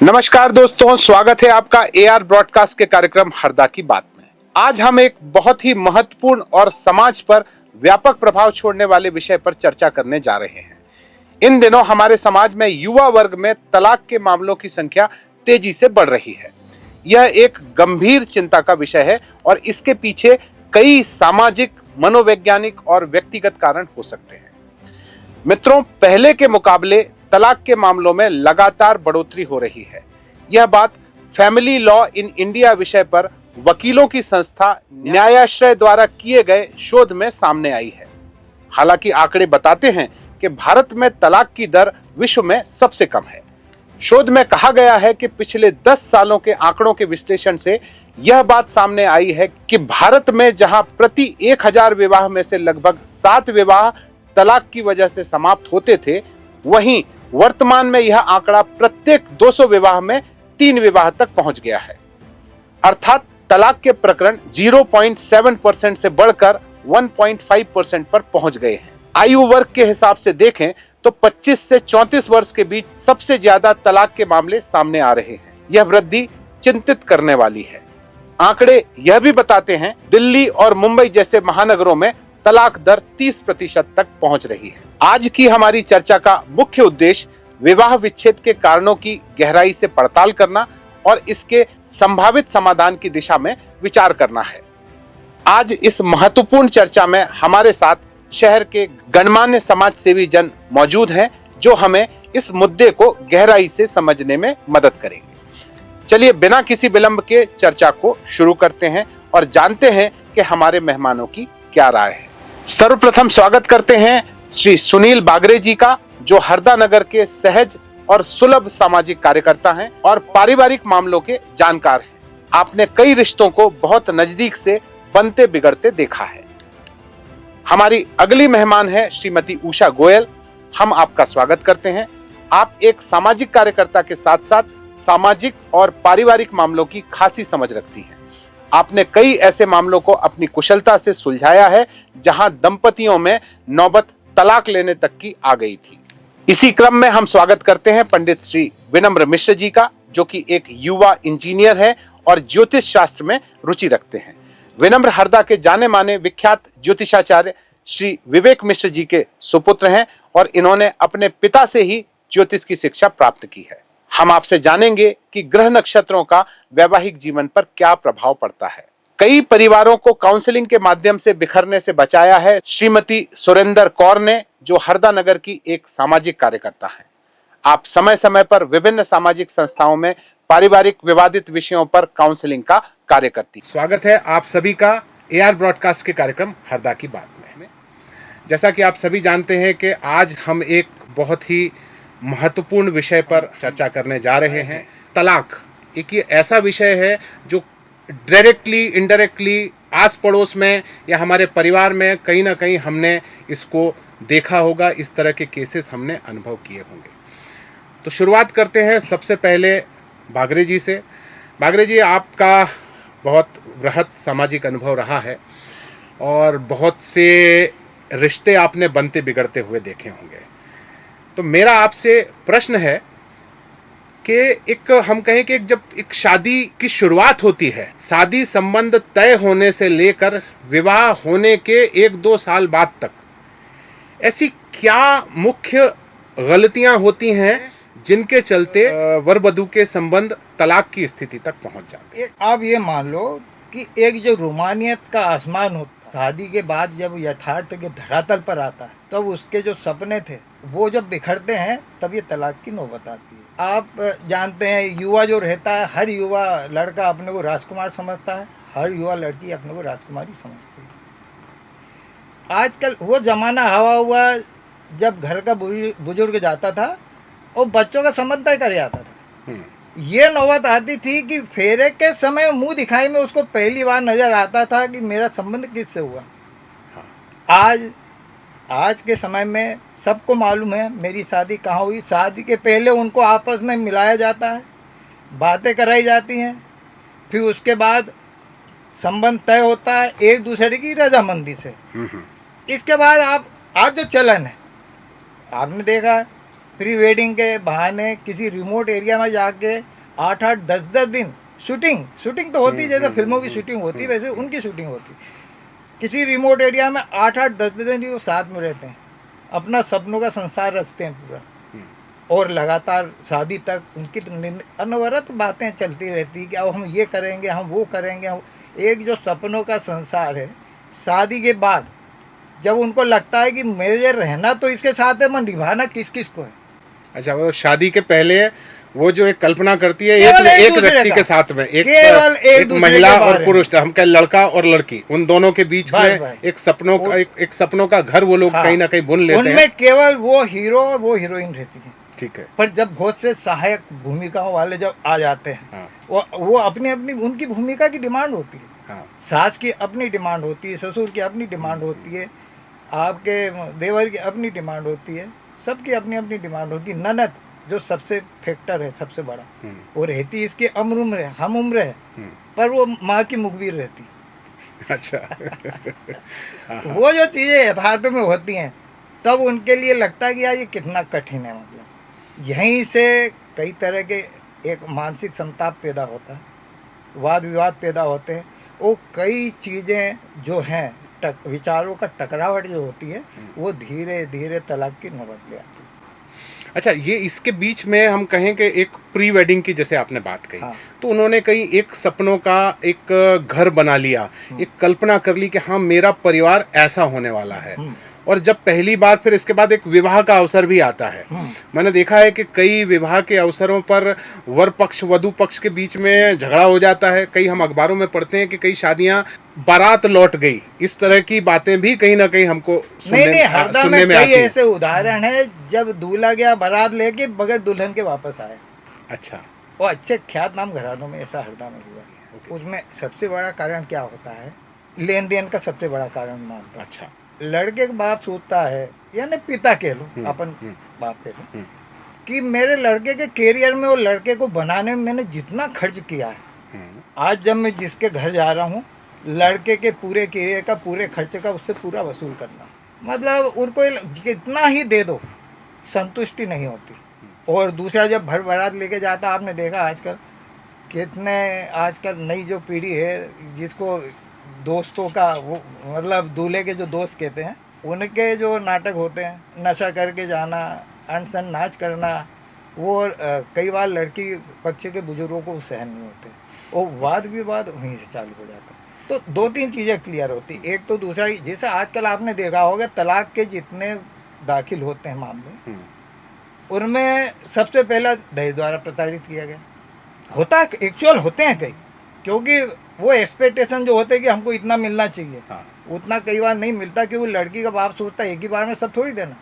नमस्कार दोस्तों, स्वागत है आपका एआर ब्रॉडकास्ट के कार्यक्रम हरदा की बात में। आज हम एक बहुत ही महत्वपूर्ण और समाज पर व्यापक प्रभाव छोड़ने वाले विषय पर चर्चा करने जा रहे हैं। इन दिनों हमारे समाज में युवा वर्ग में तलाक के मामलों की संख्या तेजी से बढ़ रही है। यह एक गंभीर चिंता का विषय है और इसके पीछे कई सामाजिक, मनोवैज्ञानिक और व्यक्तिगत कारण हो सकते हैं। मित्रों, पहले के मुकाबले तलाक के मामलों में लगातार बढ़ोतरी हो रही है। यह बात फैमिली लॉ इन इंडिया विषय पर वकीलों की संस्था न्यायाश्रय द्वारा किए गए शोध में सामने आई है। हालांकि आंकड़े बताते हैं कि भारत में तलाक की दर विश्व में सबसे कम है। शोध में कहा गया है कि पिछले 10 सालों के आंकड़ों के विश्लेषण से यह बात सामने आई है कि भारत में जहां प्रति 1000 विवाह में से लगभग 7 विवाह तलाक की वजह से समाप्त होते थे, वहीं वर्तमान में यह आंकड़ा प्रत्येक 200 विवाह में 3 विवाह तक पहुंच गया है। अर्थात तलाक के प्रकरण 0.7% से बढ़कर 1.5% पर पहुंच गए हैं। आयु वर्ग के हिसाब से देखें तो 25 से 34 वर्ष के बीच सबसे ज्यादा तलाक के मामले सामने आ रहे हैं। यह वृद्धि चिंतित करने वाली है। आंकड़े यह भी बताते हैं दिल्ली और मुंबई जैसे महानगरों में तलाक दर 30% तक पहुंच रही है। आज की हमारी चर्चा का मुख्य उद्देश्य विवाह विच्छेद के कारणों की गहराई से पड़ताल करना और इसके संभावित समाधान की दिशा में विचार करना है। आज इस महत्वपूर्ण चर्चा में हमारे साथ शहर के गणमान्य समाज सेवी जन मौजूद हैं, जो हमें इस मुद्दे को गहराई से समझने में मदद करेंगे। चलिए बिना किसी विलंब के चर्चा को शुरू करते हैं और जानते हैं कि हमारे मेहमानों की क्या राय है। सर्वप्रथम स्वागत करते हैं श्री सुनील बागरे जी का, जो हरदा नगर के सहज और सुलभ सामाजिक कार्यकर्ता हैं और पारिवारिक मामलों के जानकार हैं। आपने कई रिश्तों को बहुत नजदीक से बनते बिगड़ते देखा है। हमारी अगली मेहमान है श्रीमती उषा गोयल। हम आपका स्वागत करते हैं। आप एक सामाजिक कार्यकर्ता के साथ साथ सामाजिक और पारिवारिक मामलों की खासी समझ रखती हैं। आपने कई ऐसे मामलों को अपनी कुशलता से सुलझाया है जहां दंपतियों में नौबत तलाक लेने तक की आ गई थी। इसी क्रम में हम स्वागत करते हैं पंडित श्री विनम्र मिश्र जी का, जो कि एक युवा इंजीनियर है और ज्योतिष शास्त्र में रुचि रखते हैं। विनम्र हरदा के जाने माने विख्यात ज्योतिषाचार्य श्री विवेक मिश्र जी के सुपुत्र हैं और इन्होंने अपने पिता से ही ज्योतिष की शिक्षा प्राप्त की है। हम आपसे जानेंगे कि ग्रह नक्षत्रों का वैवाहिक जीवन पर क्या प्रभाव पड़ता है। कई परिवारों को काउंसलिंग के माध्यम से बिखरने से बचाया है श्रीमती सुरेंद्र कौर ने, जो हरदा नगर की एक सामाजिक कार्यकर्ता हैं। आप समय समय पर विभिन्न सामाजिक संस्थाओं में पारिवारिक विवादित विषयों पर काउंसलिंग का कार्य करती। स्वागत है आप सभी का एआर ब्रॉडकास्ट के कार्यक्रम हरदा की बात में। जैसा कि आप सभी जानते हैं कि आज हम एक बहुत ही महत्वपूर्ण विषय पर चर्चा करने जा रहे हैं। तलाक एक ये ऐसा विषय है जो डायरेक्टली, इनडायरेक्टली आस पड़ोस में या हमारे परिवार में कहीं ना कहीं हमने इसको देखा होगा। इस तरह के केसेस हमने अनुभव किए होंगे। तो शुरुआत करते हैं सबसे पहले बागरे जी से। बागरे जी, आपका बहुत बृहत सामाजिक अनुभव रहा है और बहुत से रिश्ते आपने बनते बिगड़ते हुए देखे होंगे। तो मेरा आपसे प्रश्न है कि एक हम कहें कि जब एक शादी की शुरुआत होती है, शादी संबंध तय होने से लेकर विवाह होने के 1-2 साल बाद तक, ऐसी क्या मुख्य गलतियां होती हैं जिनके चलते वर वधू के संबंध तलाक की स्थिति तक पहुंच जाते हैं? आप ये मान लो कि एक जो रोमानियत का आसमान होता, शादी के बाद जब यथार्थ के धरातल पर आता है, तब उसके जो सपने थे वो जब बिखरते हैं, तब ये तलाक की नौबत आती है। आप जानते हैं, युवा जो रहता है, हर युवा लड़का अपने को राजकुमार समझता है, हर युवा लड़की अपने को राजकुमारी समझती है। आजकल वो ज़माना हवा हुआ जब घर का बुजुर्ग जाता था और बच्चों का संबंध तय कर जाता था। ये नौबत आती थी कि फेरे के समय मुंह दिखाई में उसको पहली बार नजर आता था कि मेरा संबंध किससे हुआ। आज के समय में सबको मालूम है मेरी शादी कहाँ हुई। शादी के पहले उनको आपस में मिलाया जाता है, बातें कराई जाती हैं, फिर उसके बाद संबंध तय होता है एक दूसरे की रजामंदी से। इसके बाद आज जो चलन है, आपने देखा है, प्री वेडिंग के बहाने किसी रिमोट एरिया में जाके 8-8 10-10 दिन शूटिंग तो होती, जैसे फिल्मों की शूटिंग होती वैसे उनकी शूटिंग होती। किसी रिमोट एरिया में 8-8 10 दिन ही वो साथ में रहते हैं, अपना सपनों का संसार रचते हैं पूरा, और लगातार शादी तक उनकी अनवरत बातें चलती रहती कि अब हम ये करेंगे, हम वो करेंगे। एक जो सपनों का संसार है, शादी के बाद जब उनको लगता है कि मेरे रहना तो इसके साथ है, मैं निभाना किस किस को है। अच्छा, वो शादी के पहले वो जो एक कल्पना करती है केवल एक दूसरे व्यक्ति का, के साथ में, केवल एक दूसरे महिला के और बारे पुरुष, हम कहें लड़का और लड़की, उन दोनों के बीच बस, में बस। एक सपनों का घर वो लोग हाँ, कहीं ना कहीं बुन लेते हैं। उनमें केवल वो हीरो और वो हीरोइन रहती है। ठीक है। पर जब बहुत से सहायक भूमिकाओं वाले जब आ जाते हैं, हाँ, वो अपनी अपनी उनकी भूमिका की डिमांड होती है। हाँ, सास की अपनी डिमांड होती है, ससुर की अपनी डिमांड होती है, आपके देवर की अपनी डिमांड होती है, सबकी अपनी अपनी डिमांड होती है। ननद जो सबसे फैक्टर है, सबसे बड़ा, वो रहती इसकी हम उम्र है, पर वो माँ की मुखबिर रहती। अच्छा। वो जो चीज़ें यथार्थ में होती हैं, तब उनके लिए लगता है कि यार ये कितना कठिन है। मतलब यहीं से कई तरह के एक मानसिक संताप पैदा होता है, वाद विवाद पैदा होते हैं, वो कई चीज़ें जो हैं विचारों का टकरावट जो होती है, वो धीरे धीरे तलाक की नौबत ले आती है। अच्छा, ये इसके बीच में हम कहें कि एक प्री वेडिंग की जैसे आपने बात कही, हाँ। तो उन्होंने कहीं एक सपनों का एक घर बना लिया, एक कल्पना कर ली कि हाँ मेरा परिवार ऐसा होने वाला है, और जब पहली बार फिर इसके बाद एक विवाह का अवसर भी आता है। मैंने देखा है कि कई विवाह के अवसरों पर वर पक्ष वधु पक्ष के बीच में झगड़ा हो जाता है। कई हम अखबारों में पढ़ते हैं कि कई शादियां बारात लौट गई, इस तरह की बातें भी कहीं ना कहीं हमको नहीं, हरदा में सुनने कई आती हैं। ऐसे उदाहरण है जब दूल्हा गया बारात लेके बगैर दुल्हन के वापस आया। अच्छा। वो अच्छे ख्यातनाम घरानों में ऐसा हरदा में हुआ। उसमें सबसे बड़ा कारण क्या होता है, लेन देन का सबसे बड़ा कारण मानता हूं। अच्छा। लड़के का बाप सोचता है, यानी पिता कह लो, अपन बाप कह लो, कि मेरे लड़के के कैरियर में और लड़के को बनाने में मैंने जितना खर्च किया है, आज जब मैं जिसके घर जा रहा हूँ, लड़के के पूरे कैरियर का, पूरे खर्चे का उससे पूरा वसूल करना। मतलब उनको कितना ही दे दो, संतुष्टि नहीं होती। और दूसरा जब भर बारात लेके जाता, आपने देखा आजकल कितने, आजकल नई जो पीढ़ी है जिसको दोस्तों का वो, मतलब दूल्हे के जो दोस्त कहते हैं, उनके जो नाटक होते हैं, नशा करके जाना, अनशन नाच करना, वो कई बार लड़की पक्ष के बुजुर्गों को सहन नहीं होते, और वाद विवाद वहीं से चालू हो जाता है। तो 2-3 चीज़ें क्लियर होती। एक तो दूसरा, जैसे आजकल आपने देखा होगा तलाक के जितने दाखिल होते हैं मामले, उनमें सबसे पहला दहेज द्वारा प्रताड़ित किया गया होता है। एक्चुअल होते हैं कई, क्योंकि वो एक्सपेक्टेशन जो होते हैं कि हमको इतना मिलना चाहिए, उतना कई बार नहीं मिलता, क्योंकि लड़की का बाप सोचता है एक ही बार में सब थोड़ी देना,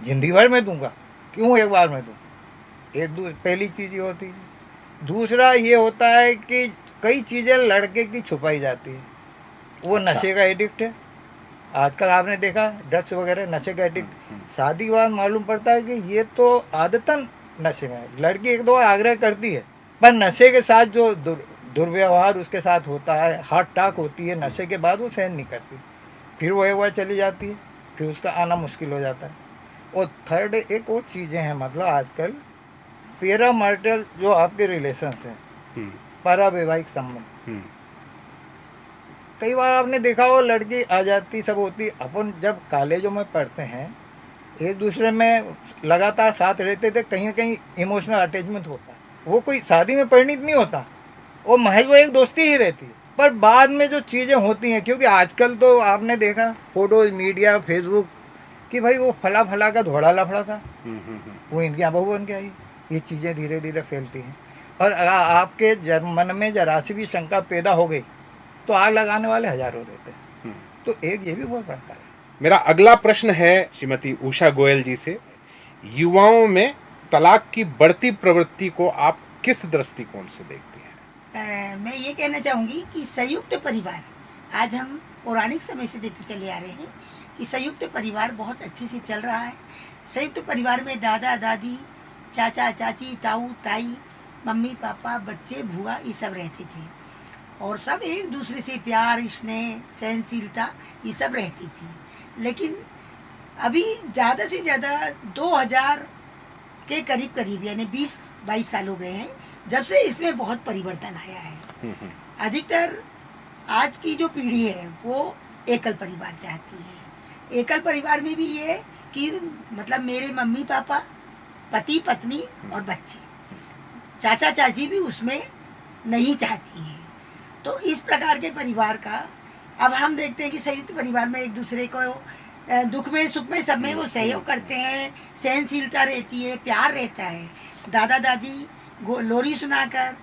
जिंदगी भर में दूंगा, क्यों एक बार में दूँ। पहली चीज़ ये होती है। दूसरा ये होता है कि कई चीज़ें लड़के की छुपाई जाती है। वो नशे का एडिक्ट है, आजकल आपने देखा ड्रग्स वगैरह नशे का एडिक्ट। शादी के बाद मालूम पड़ता है कि ये तो आदतन नशे में है। लड़की एक दो आग्रह करती है, पर नशे के साथ जो दुर्व्यवहार उसके साथ होता है, हार्ट अटैक होती है, नशे के बाद वो सहन नहीं करती, फिर वो एक बार चली जाती है, फिर उसका आना मुश्किल हो जाता है। और थर्ड एक और चीज़ें हैं, मतलब आजकल पैरा मैरिटल जो आपके रिलेशंस हैं, पारावैवाहिक संबंध, कई बार आपने देखा हो लड़की आ जाती, सब होती, अपन जब कॉलेजों में पढ़ते हैं एक दूसरे में लगातार साथ रहते थे, कहीं ना कहीं इमोशनल अटैचमेंट होता है। वो कोई शादी में परिणित नहीं होता, वो महज वो एक दोस्ती ही रहती है। पर बाद में जो चीज़ें होती हैं, क्योंकि आजकल तो आपने देखा फोटोज, मीडिया, फेसबुक, कि भाई वो फला फला का धोड़ा लफड़ा था, वो इनकी बहू बन के आई। ये चीज़ें धीरे धीरे फैलती हैं, और अगर आपके मन में जरा सी भी शंका पैदा हो गई तो आग लगाने वाले हजारों रहते हैं। तो एक ये भी बहुत बड़ा कारण है। मेरा अगला प्रश्न है श्रीमती उषा गोयल जी से, युवाओं में तलाक की बढ़ती प्रवृत्ति को आप किस दृष्टिकोण से देखती हैं? मैं ये कहना चाहूँगी कि संयुक्त परिवार, आज हम पौराणिक समय से देखते चले आ रहे हैं कि संयुक्त परिवार बहुत अच्छे से चल रहा है। संयुक्त परिवार में दादा दादी, चाचा चाची, ताऊ ताई, मम्मी पापा, बच्चे, बुआ, ये सब रहते थे, और सब एक दूसरे से प्यार, स्नेह, सहनशीलता, ये सब रहती थी। लेकिन अभी ज़्यादा से ज़्यादा 2000 के करीब करीब यानी 20-22 साल हो गए हैं जब से इसमें बहुत परिवर्तन आया है। अधिकतर आज की जो पीढ़ी है वो एकल परिवार चाहती है। एकल परिवार में भी ये कि मतलब मेरे मम्मी पापा, पति पत्नी और बच्चे, चाचा चाची भी उसमें नहीं चाहती हैं। तो इस प्रकार के परिवार का अब हम देखते हैं कि संयुक्त परिवार में एक दूसरे को दुख में सुख में सब में वो सहयोग करते हैं, सहनशीलता रहती है, प्यार रहता है। दादा दादी लोरी सुनाकर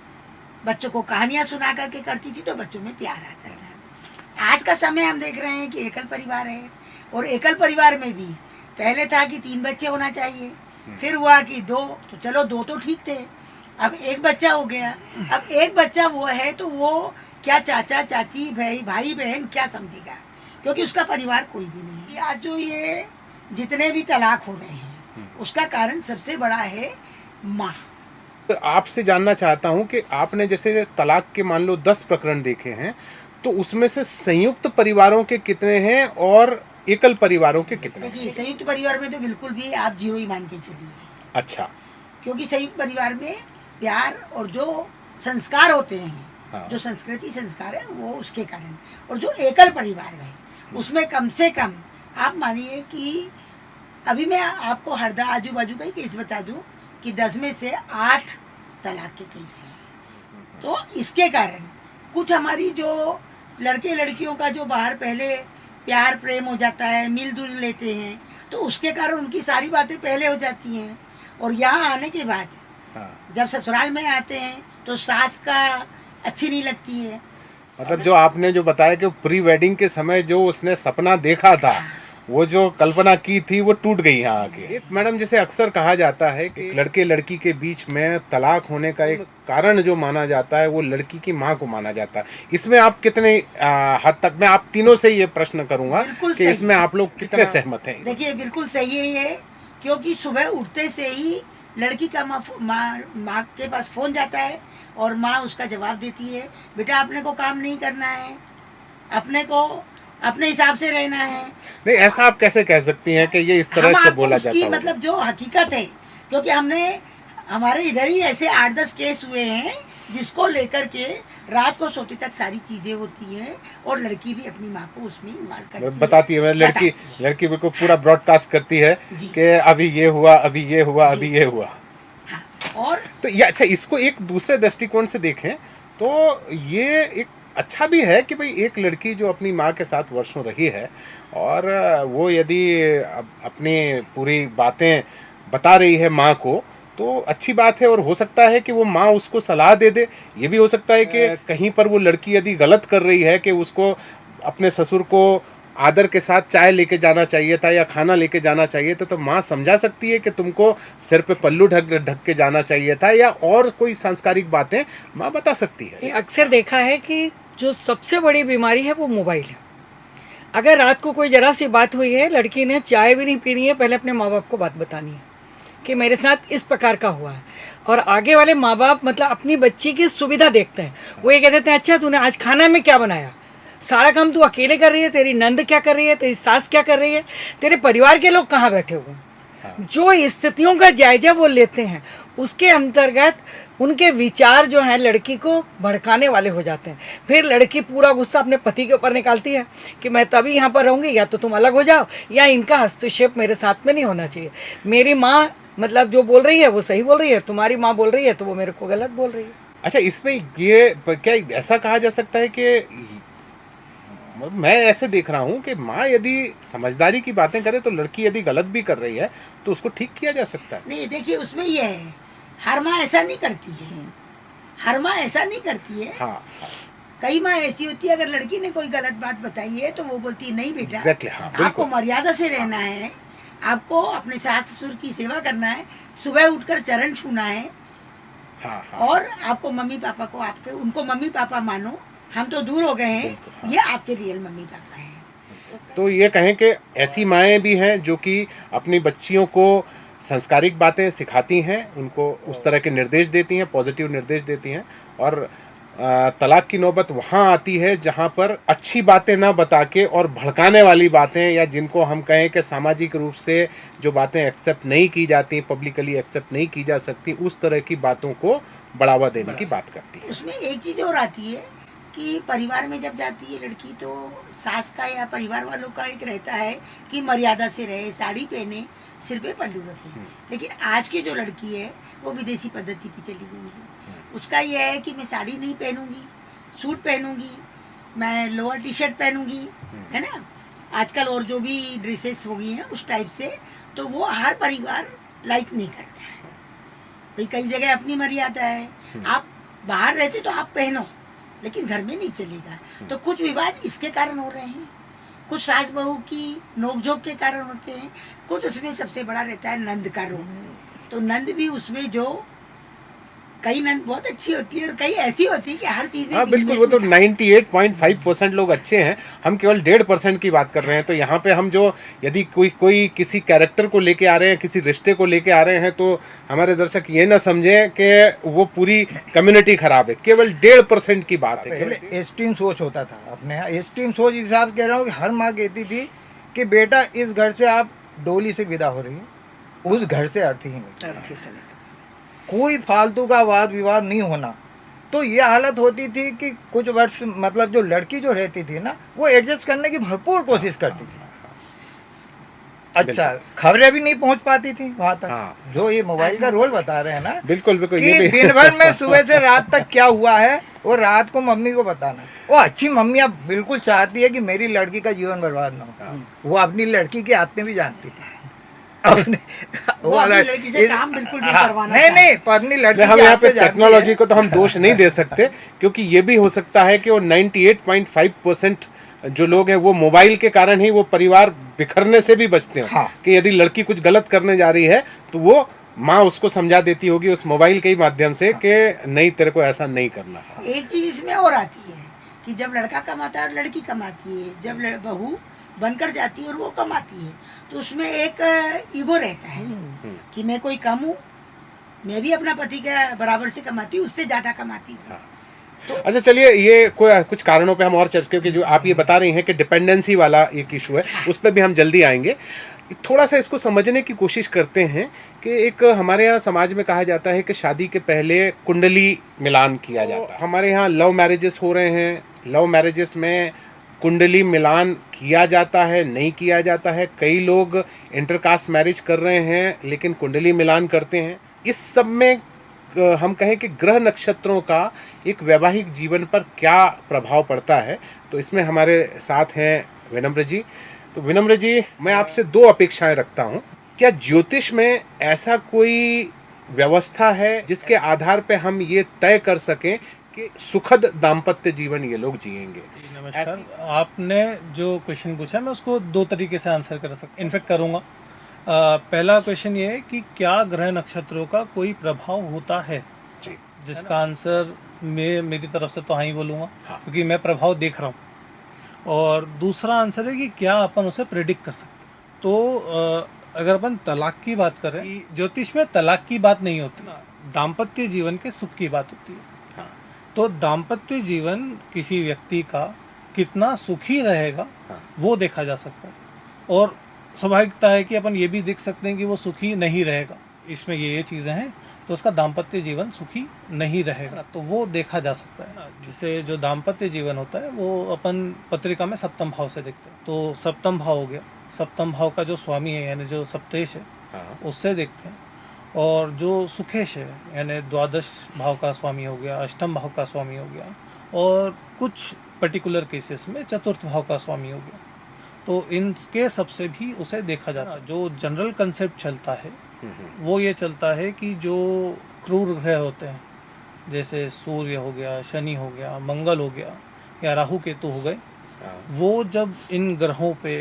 बच्चों को कहानियाँ सुना करके करती थी तो बच्चों में प्यार आता था। आज का समय हम देख रहे हैं कि एकल परिवार है, और एकल परिवार में भी पहले था कि 3 बच्चे होना चाहिए, फिर हुआ कि 2, तो चलो 2 तो ठीक थे, अब 1 बच्चा हो गया। अब 1 बच्चा वो है तो वो क्या चाचा चाची भाई बहन क्या समझेगा, क्योंकि उसका परिवार कोई भी नहीं है। आज जो ये जितने भी तलाक हो रहे हैं उसका कारण सबसे बड़ा है माँ। तो आपसे जानना चाहता हूं कि आपने जैसे तलाक के मान लो 10 प्रकरण देखे हैं, तो उसमें से संयुक्त परिवारों के कितने हैं और एकल परिवारों के कितने हैं? देखिए संयुक्त परिवार में तो बिल्कुल भी आप 0 ही मान के चलिए। अच्छा। क्योंकि संयुक्त परिवार में प्यार और जो संस्कार होते हैं, हाँ। जो संस्कृति संस्कार है वो उसके कारण, और जो एकल परिवार है उसमें कम से कम आप मानिए कि अभी मैं आपको हरदा आजू बाजू का ही केस बता दूं कि 10 में से 8 तलाक के केस हैं। तो इसके कारण कुछ हमारी जो लड़के लड़कियों का जो बाहर पहले प्यार प्रेम हो जाता है, मिलजुल लेते हैं, तो उसके कारण उनकी सारी बातें पहले हो जाती हैं, और यहाँ आने के बाद जब ससुराल में आते हैं तो सास का अच्छी नहीं लगती है। मतलब जो आपने जो बताया कि प्री वेडिंग के समय जो उसने सपना देखा था, वो जो कल्पना की थी वो टूट गई यहाँ आके। मैडम जैसे अक्सर कहा जाता है कि लड़के लड़की के बीच में तलाक होने का एक कारण जो माना जाता है वो लड़की की माँ को माना जाता है। इसमें आप कितने हद तक, मैं आप तीनों से ये प्रश्न करूंगा कि इसमें आप लोग कितने सहमत हैं? देखिए बिल्कुल सही है ये, क्योंकि सुबह उठते से ही लड़की का माँ के पास फोन जाता है और माँ उसका जवाब देती है, बेटा अपने को काम नहीं करना है, अपने को अपने हिसाब से रहना है। नहीं, ऐसा आप कैसे कह सकती हैं कि ये इस तरह से बोला जाता है? मतलब जो हकीकत है, क्योंकि हमारे इधर ही ऐसे 8-10 केस हुए हैं जिसको लेकर के रात को सोते तक सारी चीजें होती हैं और लड़की भी अपनी माँ को उसमें इन्वॉल्व करती है, बताती है। लड़की को पूरा ब्रॉडकास्ट करती है कि अभी ये हुआ, अभी ये हुआ, अभी ये हुआ। हाँ, और तो ये अच्छा, इसको एक दूसरे दृष्टिकोण से देखें तो ये एक अच्छा भी है कि भाई एक लड़की जो अपनी माँ के साथ वर्षों रही है और वो यदि अपनी पूरी बातें बता रही है माँ को, तो अच्छी बात है। और हो सकता है कि वो माँ उसको सलाह दे दे। ये भी हो सकता है कि कहीं पर वो लड़की यदि गलत कर रही है कि उसको अपने ससुर को आदर के साथ चाय लेके जाना चाहिए था या खाना लेके जाना चाहिए था, तो माँ समझा सकती है कि तुमको सिर पे पल्लू ढक के जाना चाहिए था, या और कोई सांस्कारिक बातें माँ बता सकती है। अक्सर देखा है कि जो सबसे बड़ी बीमारी है वो मोबाइल है। अगर रात को कोई ज़रा सी बात हुई है, लड़की ने चाय भी नहीं पीनी है, पहले अपने माँ बाप को बात बतानी है कि मेरे साथ इस प्रकार का हुआ है। और आगे वाले माँ बाप मतलब अपनी बच्ची की सुविधा देखते हैं। वो ये कह देते हैं, अच्छा तूने आज खाना में क्या बनाया, सारा काम तू अकेले कर रही है, तेरी नंद क्या कर रही है, तेरी सास क्या कर रही है, तेरे परिवार के लोग कहाँ बैठे हुए हैं। जो स्थितियों का जायजा वो लेते हैं, उसके अंतर्गत उनके विचार जो हैं लड़की को भड़काने वाले हो जाते हैं। फिर लड़की पूरा गुस्सा अपने पति के ऊपर निकालती है कि मैं तभी यहाँ पर रहूँगी, या तो तुम अलग हो जाओ, या इनका हस्तक्षेप मेरे साथ में नहीं होना चाहिए। मेरी माँ मतलब जो बोल रही है वो सही बोल रही है, तुम्हारी माँ बोल रही है तो वो मेरे को गलत बोल रही है। अच्छा, इसमें ये क्या ऐसा कहा जा सकता है कि मैं ऐसे देख रहा हूँ कि माँ यदि समझदारी की बातें करे तो लड़की यदि गलत भी कर रही है तो उसको ठीक किया जा सकता है? नहीं, देखिए उसमें ये है, हर माँ ऐसा नहीं करती है, हर माँ ऐसा नहीं करती है। हाँ, हाँ। कई माँ ऐसी होती है, अगर लड़की ने कोई गलत बात बताई है तो वो बोलती है नहीं बेटा, Exactly, हाँ, आपको मर्यादा से रहना है, आपको अपने सास ससुर की सेवा करना है, सुबह उठकर चरण छूना है। हाँ, हाँ। और आपको मम्मी पापा को उनको मम्मी पापा मानो, हम तो दूर हो गए हैं, हाँ। ये आपके रियल मम्मी पापा हैं। तो ये कहें कि ऐसी माएँ भी हैं जो कि अपनी बच्चियों को सांस्कारिक बातें सिखाती हैं, उनको उस तरह के निर्देश देती हैं, पॉजिटिव निर्देश देती हैं, और तलाक की नौबत वहाँ आती है जहाँ पर अच्छी बातें ना बता के और भड़काने वाली बातें, या जिनको हम कहें कि सामाजिक रूप से जो बातें एक्सेप्ट नहीं की जाती, पब्लिकली एक्सेप्ट नहीं की जा सकती, उस तरह की बातों को बढ़ावा देने की बात करती है। उसमें एक चीज़ और आती है कि परिवार में जब जाती है लड़की तो सास का या परिवार वालों का एक रहता है कि मर्यादा से रहे, साड़ी पहने, सिर पे पल्लू रखे। लेकिन आज की जो लड़की है वो विदेशी पद्धति पे चली गई है। उसका ये है कि मैं साड़ी नहीं पहनूंगी, सूट पहनूंगी, मैं लोअर टी शर्ट पहनूंगी, है ना, आजकल और जो भी ड्रेसेस हो गई हैं उस टाइप से। तो वो हर परिवार लाइक नहीं करता है भाई। कई जगह अपनी मर्यादा है, आप बाहर रहते तो आप पहनो, लेकिन घर में नहीं चलेगा। तो कुछ विवाद इसके कारण हो रहे हैं, कुछ सास बहू की नोकझोंक के कारण होते हैं, कुछ उसमें सबसे बड़ा रहता है नंद का रोल। तो नंद भी उसमें जो कई नंद बहुत अच्छी होती है और कई ऐसी होती है कि हर चीज में हाँ बिल्कुल, वो तो 98.5% लोग अच्छे हैं, हम केवल 1.5% की बात कर रहे हैं। तो यहाँ पे हम जो यदि कोई किसी कैरेक्टर को लेके आ रहे हैं, किसी रिश्ते को लेके आ रहे हैं, तो हमारे दर्शक ये ना समझें कि वो पूरी कम्युनिटी खराब है, केवल 1.5% की बात है। पहले एक्सट्रीम सोच होता था अपने यहाँ। एक्सट्रीम सोच इस हिसाब से कह रहा हूँ कि हर माँ कहती थी कि बेटा इस घर से आप डोली से विदा हो रही है, उस घर से अर्थी ही नहीं, कोई फालतू का वाद विवाद नहीं होना। तो ये हालत होती थी कि कुछ वर्ष मतलब जो लड़की जो रहती थी ना, वो एडजस्ट करने की भरपूर कोशिश करती थी। अच्छा, खबरें भी नहीं पहुंच पाती थी वहां तक। हाँ। जो ये मोबाइल का रोल बता रहे हैं ना, बिल्कुल बिल्कुल, कि ये भी दिन भर में सुबह से रात तक क्या हुआ है वो रात को मम्मी को बताना। वो अच्छी मम्मी अब बिल्कुल चाहती है कि मेरी लड़की का जीवन बर्बाद ना हो। वो अपनी लड़की की आदतें भी जानती है। वो अपनी लड़की से काम बिल्कुल नहीं करवाना नहीं नहीं, अपनी लड़की हम की यहाँ पे आदतें जानती है। टेक्नोलॉजी को तो हम दोष नहीं दे सकते, क्योंकि ये भी हो सकता है कि वो 98.5% जो लोग हैं वो मोबाइल के कारण ही वो परिवार बिखरने से भी बचते हैं। हाँ। कि यदि लड़की कुछ गलत करने जा रही है तो वो माँ उसको समझा देती होगी उस मोबाइल के ही माध्यम से कि नहीं, तेरे को ऐसा नहीं करना। एक चीज इसमें और आती है कि जब लड़का कमाता है और लड़की कमाती है, जब बहू बनकर जाती है और वो कमाती है, तो उसमें एक ईगो रहता है कि मैं कोई कम हूँ, मैं भी अपना पति के बराबर से कमाती हूँ, उससे ज्यादा कमाती हूँ। अच्छा चलिए, ये कुछ कारणों पे हम और चर्चा, क्योंकि जो आप ये बता रही हैं कि डिपेंडेंसी वाला एक इशू है, उस पर भी हम जल्दी आएंगे। थोड़ा सा इसको समझने की कोशिश करते हैं कि एक हमारे यहाँ समाज में कहा जाता है कि शादी के पहले कुंडली मिलान किया जाता है। हमारे यहाँ लव मैरिजेस हो रहे हैं, लव मैरिजेस में कुंडली मिलान किया जाता है, नहीं किया जाता है। कई लोग इंटरकास्ट मैरिज कर रहे हैं लेकिन कुंडली मिलान करते हैं। इस सब में हम कहें कि ग्रह नक्षत्रों का एक वैवाहिक जीवन पर क्या प्रभाव पड़ता है, तो इसमें हमारे साथ हैं विनम्र जी। तो विनम्र जी, मैं आपसे दो अपेक्षाएं रखता हूं। क्या ज्योतिष में ऐसा कोई व्यवस्था है जिसके आधार पे हम ये तय कर सकें कि सुखद दाम्पत्य जीवन ये लोग जिएंगे? नमस्कार, आपने जो क्वेश्चन पूछा मैं उसको दो तरीके से आंसर कर सकता, इनफेक्ट करूँगा। पहला क्वेश्चन ये है कि क्या ग्रह नक्षत्रों का कोई प्रभाव होता है, जिसका आंसर मैं मेरी तरफ से तो हाँ ही बोलूँगा, क्योंकि मैं प्रभाव देख रहा हूँ। और दूसरा आंसर है कि क्या अपन उसे प्रेडिक्ट कर सकते हैं। तो अगर अपन तलाक की बात करें, ज्योतिष में तलाक की बात नहीं होती, दाम्पत्य जीवन के सुख की बात होती है। तो दाम्पत्य जीवन किसी व्यक्ति का कितना सुखी रहेगा वो देखा जा सकता है, और स्वाभाविकता है कि अपन ये भी देख सकते हैं कि वो सुखी नहीं रहेगा, इसमें ये चीज़ें हैं, तो उसका दाम्पत्य जीवन सुखी नहीं रहेगा, तो वो देखा जा सकता है। जिसे जो दाम्पत्य जीवन होता है वो अपन पत्रिका में सप्तम भाव से देखते हैं। तो सप्तम भाव हो गया, सप्तम भाव का जो स्वामी है यानी जो सप्तेश है उससे देखते हैं, और जो सुखेश है यानी द्वादश भाव का स्वामी हो गया, अष्टम भाव का स्वामी हो गया, और कुछ पर्टिकुलर केसेस में चतुर्थ भाव का स्वामी हो गया। तो इनके सबसे भी उसे देखा जाता है। जो जनरल कंसेप्ट चलता है वो ये चलता है कि जो क्रूर ग्रह होते हैं, जैसे सूर्य हो गया, शनि हो गया, मंगल हो गया, या राहु केतु हो गए, वो जब इन ग्रहों पे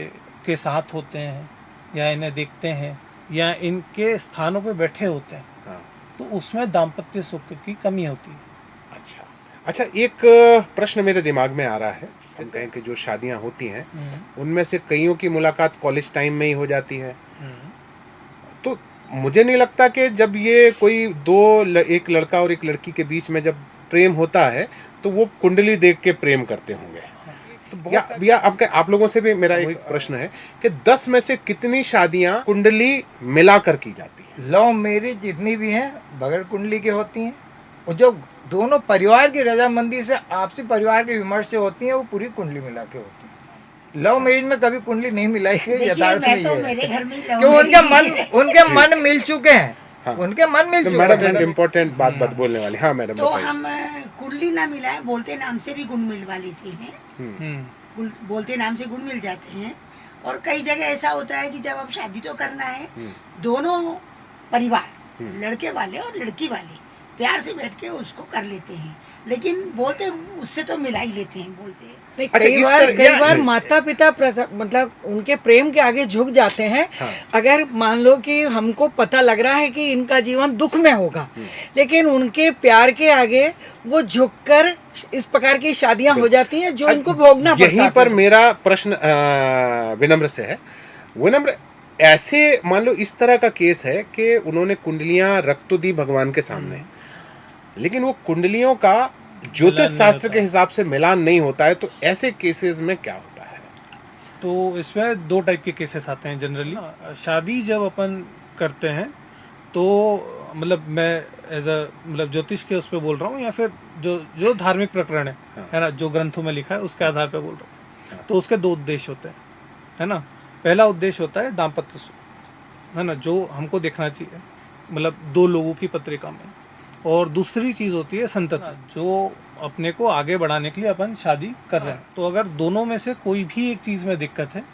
के साथ होते हैं या इन्हें देखते हैं या इनके स्थानों पे बैठे होते हैं, तो उसमें दाम्पत्य सुख की कमी होती है। अच्छा, एक प्रश्न मेरे दिमाग में आ रहा है। हम कहें कि जो शादियां होती हैं उनमें से कईयों की मुलाकात कॉलेज टाइम में ही हो जाती है, तो मुझे नहीं लगता कि जब ये कोई एक लड़का और एक लड़की के बीच में जब प्रेम होता है तो वो कुंडली देख के प्रेम करते होंगे। तो या भैया आप लोगों से भी मेरा एक प्रश्न है कि 10 में से कितनी शादियां कुंडली मिलाकर की जाती है? लव मैरिज जितनी भी हैं बगैर कुंडली के होती हैं, और जो दोनों परिवार की रजामंदी से आपसी परिवार के विमर्श से होती हैं वो पूरी कुंडली मिला के होती है। लव मैरिज में कभी कुंडली नहीं मिलाई है, देखिए, यथार्थ मैं में तो ये मेरे है घर में लव कि मैरिज उनके मन मिल चुके हैं। हाँ। उनके मन मिल तो चुके मैडम एक हैं। इम्पोर्टेंट बात बोलने वाली। हाँ मैडम तो बताइए। हम कुंडली ना मिलाए, बोलते नाम से भी गुण मिलवा लेते हैं। बोलते नाम से गुण मिल जाते हैं। और कई जगह ऐसा होता है कि जब अब शादी तो करना है, दोनों परिवार लड़के वाले और लड़की वाले प्यार से बैठ के उसको कर लेते हैं, लेकिन बोलते उससे तो मिला ही लेते हैं बोलते। नहीं, अच्छा, इस तरह- कई बार नहीं। माता पिता मतलब उनके प्रेम के आगे झुक जाते हैं। हाँ। अगर मान लो कि हमको पता लग रहा है कि इनका जीवन दुख में होगा, लेकिन उनके प्यार के आगे वो झुककर इस प्रकार की शादियां हो जाती हैं जो इनको भोगना पड़ता है। यहीं पर मेरा प्रश्न विनम्र से है। विनम्र, ऐसे मान लो इस तरह का केस है कि उन्होंने कुंडलियां रख तो दी भगवान के सामने, लेकिन वो कुंडलियों का ज्योतिष शास्त्र के हिसाब से मिलान नहीं होता है, तो ऐसे केसेस में क्या होता है? तो इसमें दो टाइप के केसेस आते हैं जनरली। शादी जब अपन करते हैं तो मतलब मैं एज अ मतलब ज्योतिष के उस पर बोल रहा हूँ, या फिर जो धार्मिक प्रकरण है ना, जो ग्रंथों में लिखा है उसके आधार पर बोल रहा हूँ। तो उसके दो उद्देश्य होते हैं, है ना। पहला उद्देश्य होता है दाम्पत्य सुख, है ना, जो हमको देखना चाहिए, मतलब दो लोगों की पत्रिका में। और दूसरी चीज़ होती है संतति, जो अपने को आगे बढ़ाने के लिए अपन शादी कर रहे हैं। तो अगर दोनों में से कोई भी एक चीज़ में दिक्कत है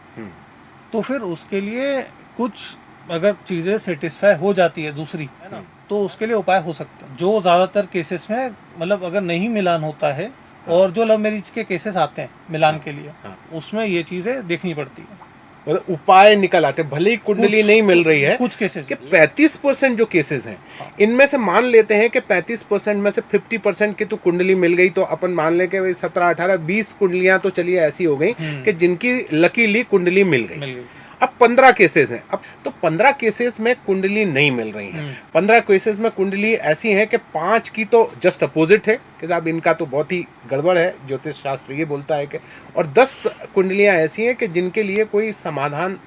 तो फिर उसके लिए कुछ अगर चीज़ें सेटिस्फाई हो जाती है दूसरी, है ना, तो उसके लिए उपाय हो सकते हैं। जो ज़्यादातर केसेस में मतलब अगर नहीं मिलान होता है, और जो लव मैरिज के केसेस आते हैं मिलान के लिए, उसमें ये चीज़ें देखनी पड़ती है। मतलब उपाय निकल आते हैं, भले ही कुंडली नहीं मिल रही है। कुछ केसेस कि 35% जो केसेस हैं, इनमें से मान लेते हैं कि 35% में से 50% की तो कुंडली मिल गई, तो अपन मान लें कि 17, 18, 20 कुंडलियां तो चलिए ऐसी हो गई कि जिनकी लकीली कुंडली मिल गई। अब 15 केसेस हैं। अब तो 15 केसेस में कुंडली नहीं मिल रही है। 15 केसेस में कुंडली ऐसी है कि 5 की तो जस्ट अपोजिट है कि साहब इनका तो बहुत ही गड़बड़ है, ज्योतिष शास्त्र ये बोलता है कि, और 10 कुंडलियां ऐसी हैं कि जिनके लिए कोई समाधान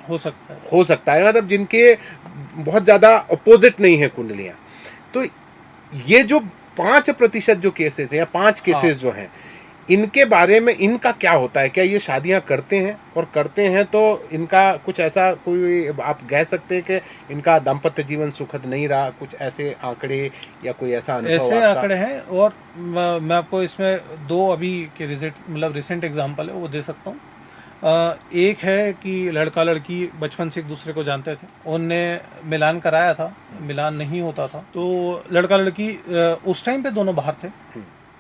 हो सकता है, मतलब जिनके बहुत ज़्यादा अपोजिट नहीं है कुंडलियां। तो ये जो 5% जो केसेस हैं या 5 केसेस जो हैं, इनके बारे में इनका क्या होता है? क्या ये शादियां करते हैं, और करते हैं तो इनका कुछ ऐसा कोई आप कह सकते हैं कि इनका दाम्पत्य जीवन सुखद नहीं रहा? कुछ ऐसे आंकड़े या कोई ऐसा अनुभव ऐसे आपका? आंकड़े हैं। और मैं आपको इसमें दो अभी के रिसेंट एग्जांपल है वो दे सकता हूँ। एक है कि लड़का लड़की बचपन से एक दूसरे को जानते थे, उनने मिलान कराया था, मिलान नहीं होता था, तो लड़का लड़की उस टाइम पे दोनों बाहर थे।